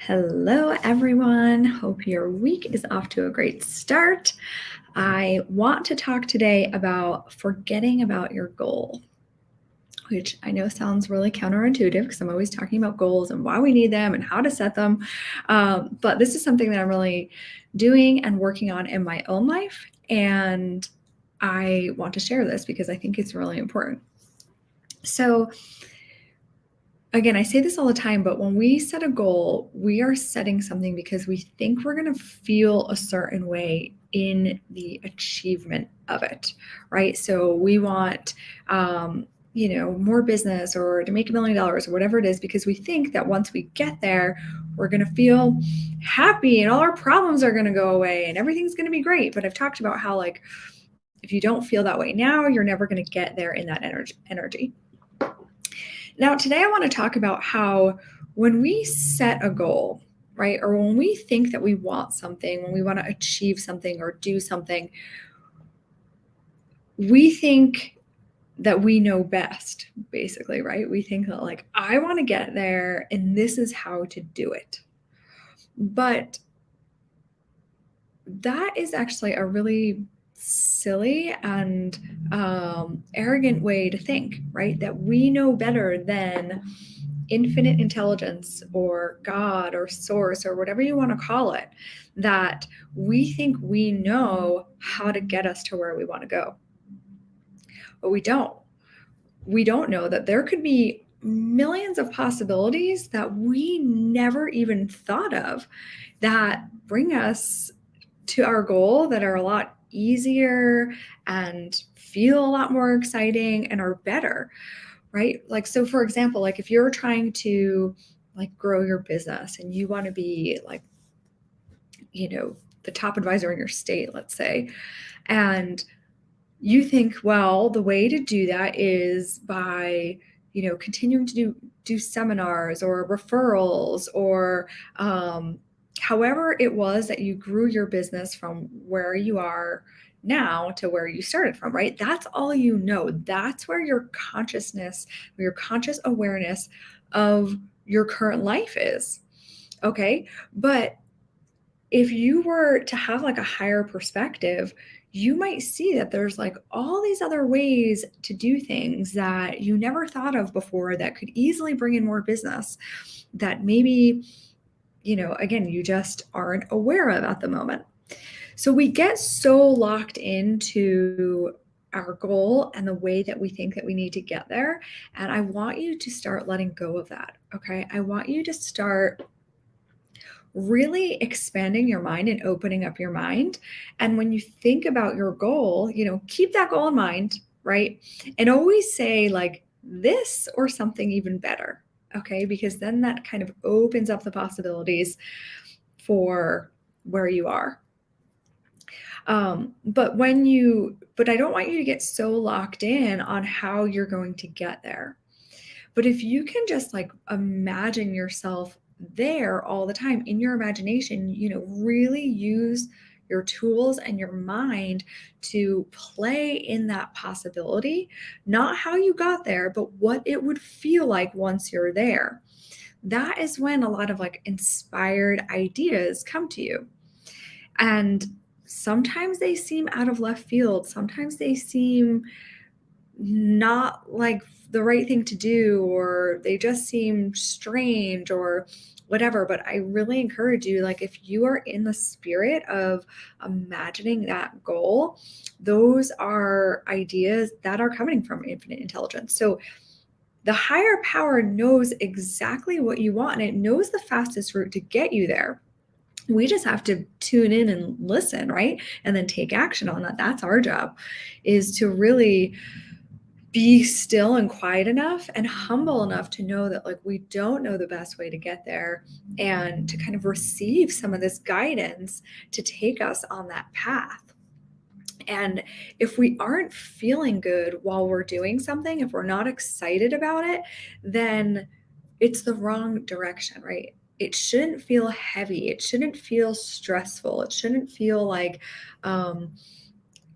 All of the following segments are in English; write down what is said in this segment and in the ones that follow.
Hello, everyone. Hope your week is off to a great start. I want to talk today about forgetting about your goal, which I know sounds really counterintuitive because I'm always talking about goals and why we need them and how to set them. But this is something that I'm really doing and working on in my own life. And I want to share this because I think it's really important. So, again, I say this all the time, but when we set a goal, we are setting something because we think we're going to feel a certain way in the achievement of it, right? So we want, more business or to make $1 million or whatever it is, because we think that once we get there, we're going to feel happy and all our problems are going to go away and everything's going to be great. But I've talked about how, like, if you don't feel that way now, you're never going to get there in that energy. Now, today I want to talk about how when we set a goal, right, or when we think that we want something, when we want to achieve something or do something, we think that we know best, basically, right? We think that, like, I want to get there and this is how to do it. But that is actually a really silly and arrogant way to think, right? That we know better than infinite intelligence or God or source or whatever you want to call it, that we think we know how to get us to where we want to go. But we don't. We don't know that there could be millions of possibilities that we never even thought of that bring us to our goal, that are a lot easier and feel a lot more exciting and are better, right? Like, so for example, like if you're trying to like grow your business and you want to be like, the top advisor in your state, let's say, and you think, well, the way to do that is by, continuing to do seminars or referrals or however it was that you grew your business from where you are now to where you started from, right? That's all you know. That's where your consciousness, or your conscious awareness of your current life is. Okay. But if you were to have like a higher perspective, you might see that there's like all these other ways to do things that you never thought of before that could easily bring in more business that maybe, again, you just aren't aware of at the moment. So we get so locked into our goal and the way that we think that we need to get there. And I want you to start letting go of that. Okay. I want you to start really expanding your mind and opening up your mind. And when you think about your goal, keep that goal in mind, right? And always say like this or something even better. Okay. Because then that kind of opens up the possibilities for where you are. But I don't want you to get so locked in on how you're going to get there. But if you can just like imagine yourself there all the time in your imagination, really use your tools and your mind to play in that possibility, not how you got there, but what it would feel like once you're there. That is when a lot of like inspired ideas come to you. And sometimes they seem out of left field. Sometimes they seem not like the right thing to do, or they just seem strange or whatever. But I really encourage you, like, if you are in the spirit of imagining that goal, those are ideas that are coming from infinite intelligence. So the higher power knows exactly what you want and it knows the fastest route to get you there. We just have to tune in and listen, right? And then take action on that. That's our job, is to really be still and quiet enough and humble enough to know that like we don't know the best way to get there, and to kind of receive some of this guidance to take us on that path. And if we aren't feeling good while we're doing something, if we're not excited about it, then it's the wrong direction, right? It shouldn't feel heavy. It shouldn't feel stressful. It shouldn't feel like,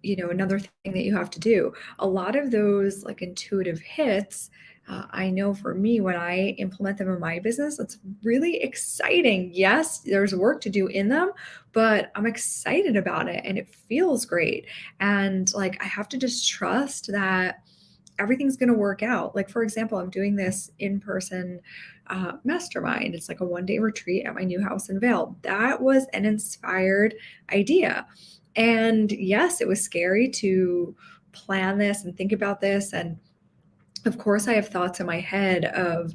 another thing that you have to do. A lot of those like intuitive hits I know for me, when I implement them in my business, it's really exciting. Yes, there's work to do in them, but I'm excited about it and it feels great. And like, I have to just trust that everything's going to work out. Like, for example, I'm doing this in person mastermind. It's like a 1 day retreat at my new house in Vail. That was an inspired idea. And yes, it was scary to plan this and think about this. And of course, I have thoughts in my head of,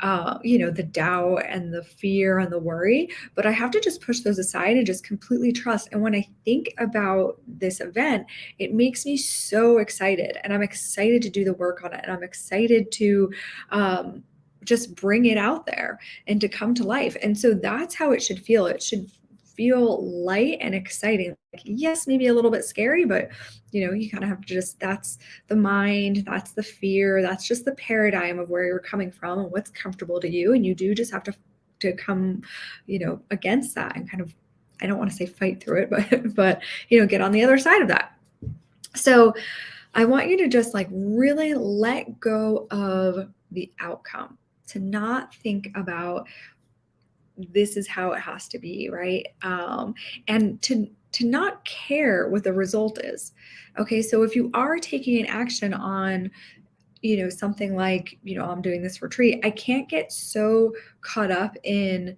the doubt and the fear and the worry, but I have to just push those aside and just completely trust. And when I think about this event, it makes me so excited, and I'm excited to do the work on it, and I'm excited to just bring it out there and to come to life. And so that's how it should feel. It should feel light and exciting. Like, yes, maybe a little bit scary, but you kind of have to just, that's the mind, that's the fear, that's just the paradigm of where you're coming from and what's comfortable to you. And you do just have to come, against that and kind of, I don't want to say fight through it, but get on the other side of that. So I want you to just like really let go of the outcome, to not think about this is how it has to be, right? And to not care what the result is. Okay, so if you are taking an action on something like, I'm doing this retreat, I can't get so caught up in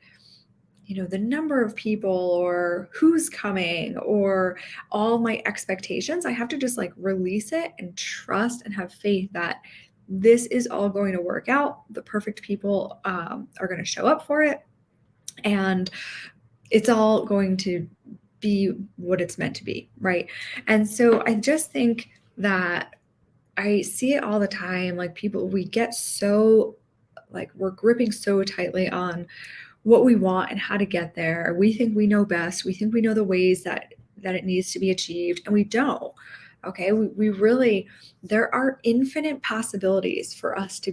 the number of people or who's coming or all my expectations. I have to just like release it and trust and have faith that this is all going to work out. The perfect people are going to show up for it, and it's all going to be what it's meant to be, right? And so I just think that I see it all the time. Like, people, we get so, like, we're gripping so tightly on what we want and how to get there. We think we know best. We think we know the ways that it needs to be achieved, and we don't. Okay, we really, there are infinite possibilities for us to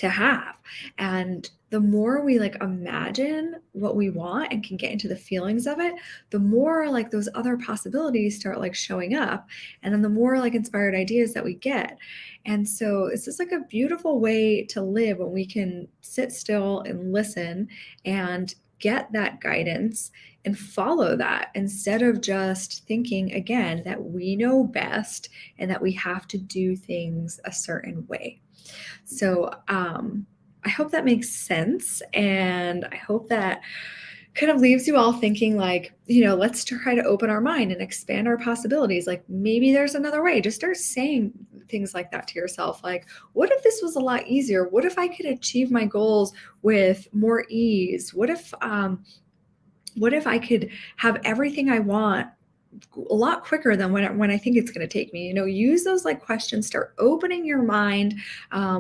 have. And the more we like imagine what we want and can get into the feelings of it, the more like those other possibilities start like showing up. And then the more like inspired ideas that we get. And so it's just like a beautiful way to live when we can sit still and listen and get that guidance and follow that, instead of just thinking again that we know best and that we have to do things a certain way. So I hope that makes sense. And I hope that kind of leaves you all thinking like, let's try to open our mind and expand our possibilities. Like, maybe there's another way. Just start saying things like that to yourself. Like, what if this was a lot easier? What if I could achieve my goals with more ease? What if I could have everything I want a lot quicker than when I think it's going to take me? Use those like questions, start opening your mind.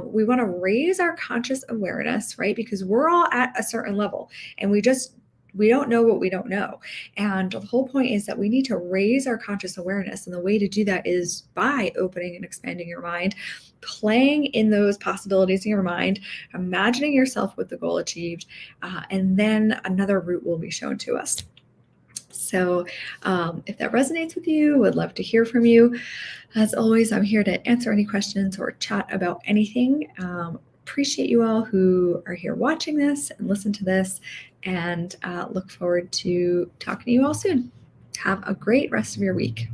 We want to raise our conscious awareness, right? Because we're all at a certain level, and we don't know what we don't know. And the whole point is that we need to raise our conscious awareness. And the way to do that is by opening and expanding your mind, playing in those possibilities in your mind, imagining yourself with the goal achieved, and then another route will be shown to us. So if that resonates with you, would love to hear from you. As always, I'm here to answer any questions or chat about anything. Appreciate you all who are here watching this and listen to this, and look forward to talking to you all soon. Have a great rest of your week.